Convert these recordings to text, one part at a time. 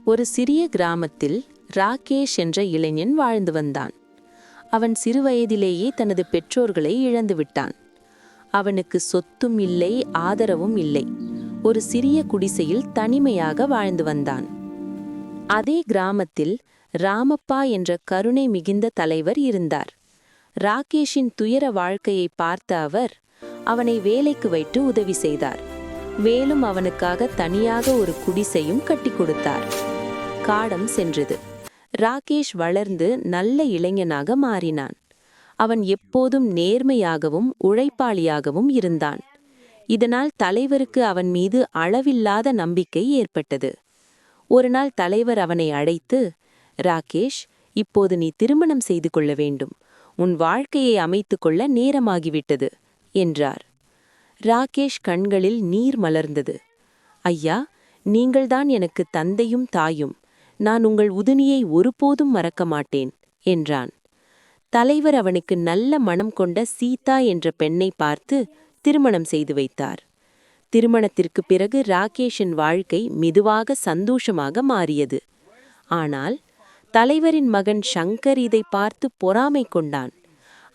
ஒரு சிறிய கிராமத்தில் ராகேஷ் என்ற இளைஞன் வாழ்ந்து வந்தான். அவன் சிறுவயதிலேயே தனது பெற்றோர்களை இழந்துவிட்டான். அவனுக்கு சொத்தும் இல்லை, ஆதரவும் இல்லை. ஒரு சிறிய குடிசையில் தனிமையாக வாழ்ந்து வந்தான். அதே கிராமத்தில் ராமப்பா என்ற கருணை மிகுந்த தலைவர் இருந்தார். ராகேஷின் துயர வாழ்க்கையை பார்த்த அவர் அவனை வேலைக்கு வைத்து உதவி செய்தார். மேலும் அவனுக்காக தனியாக ஒரு குடிசையும் கட்டி கொடுத்தார். காலம் சென்றது. ராகேஷ் வளர்ந்து நல்ல இளைஞனாக மாறினான். அவன் எப்போதும் நேர்மையாகவும் உழைப்பாளியாகவும் இருந்தான். இதனால் தலைவருக்கு அவன் மீது அளவில்லாத நம்பிக்கை ஏற்பட்டது. ஒரு நாள் தலைவர் அவனை அழைத்து, ராகேஷ், இப்போது நீ திருமணம் செய்து கொள்ள வேண்டும். உன் வாழ்க்கையை அமைத்துக் கொள்ள நேரமாகிவிட்டது என்றார். ராகேஷ் கண்களில் நீர் மலர்ந்தது. ஐயா, நீங்கள்தான் எனக்கு தந்தையும் தாயும். நான் உங்கள் உதவியை ஒருபோதும் மறக்க மாட்டேன் என்றான். தலைவர் அவனுக்கு நல்ல மனம் கொண்ட சீதா என்ற பெண்ணை பார்த்து திருமணம் செய்து வைத்தார். திருமணத்திற்கு பிறகு ராகேஷின் வாழ்க்கை மெதுவாக சந்தோஷமாக மாறியது. ஆனால் தலைவரின் மகன் சங்கர் இதை பார்த்து பொறாமை கொண்டான்.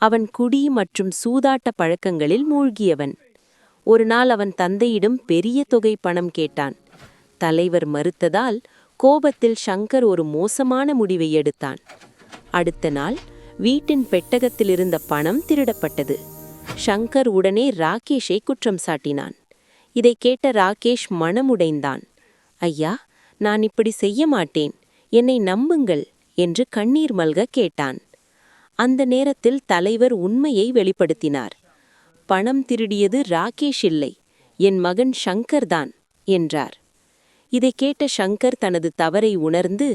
அவன் குடி மற்றும் சூதாட்ட பழக்கங்களில் மூழ்கியவன். ஒரு நாள் அவன் தந்தையிடம் பெரிய தொகை பணம் கேட்டான். தலைவர் மறுத்ததால் கோபத்தில் சங்கர் ஒரு மோசமான முடிவை எடுத்தான். அடுத்த நாள் வீட்டின் பெட்டகத்தில் இருந்த பணம் திருடப்பட்டது. சங்கர் உடனே ராகேஷை குற்றம் சாட்டினான். இதை கேட்ட ராகேஷ் மனமுடைந்தான். ஐயா, நான் இப்படி செய்ய மாட்டேன், என்னை நம்புங்கள் என்று கண்ணீர் மல்க கேட்டான். அந்த நேரத்தில் தலைவர் உண்மையை வெளிப்படுத்தினார். பணம் திருடியது ராகேஷ் இல்லை, என் மகன் சங்கர்தான் என்றார். இதை கேட்ட சங்கர் தனது தவறை உணர்ந்து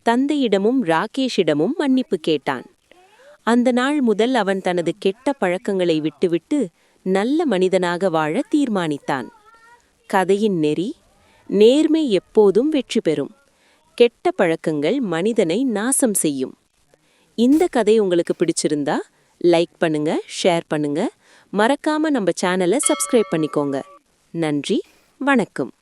தந்தையிடமும் ராகேஷிடமும் மன்னிப்பு கேட்டான். அந்த நாள் முதல் அவன் தனது கெட்ட பழக்கங்களை விட்டுவிட்டு நல்ல மனிதனாக வாழ தீர்மானித்தான். கதையின் நெறி: நேர்மை எப்போதும் வெற்றி பெறும். கெட்ட பழக்கங்கள் மனிதனை நாசம் செய்யும். இந்த கதை உங்களுக்கு பிடிச்சிருந்தா லைக் பண்ணுங்க, ஷேர் பண்ணுங்க, மறக்காம நம்ம சேனலை சப்ஸ்கிரைப் பண்ணிக்கோங்க. நன்றி, வணக்கம்.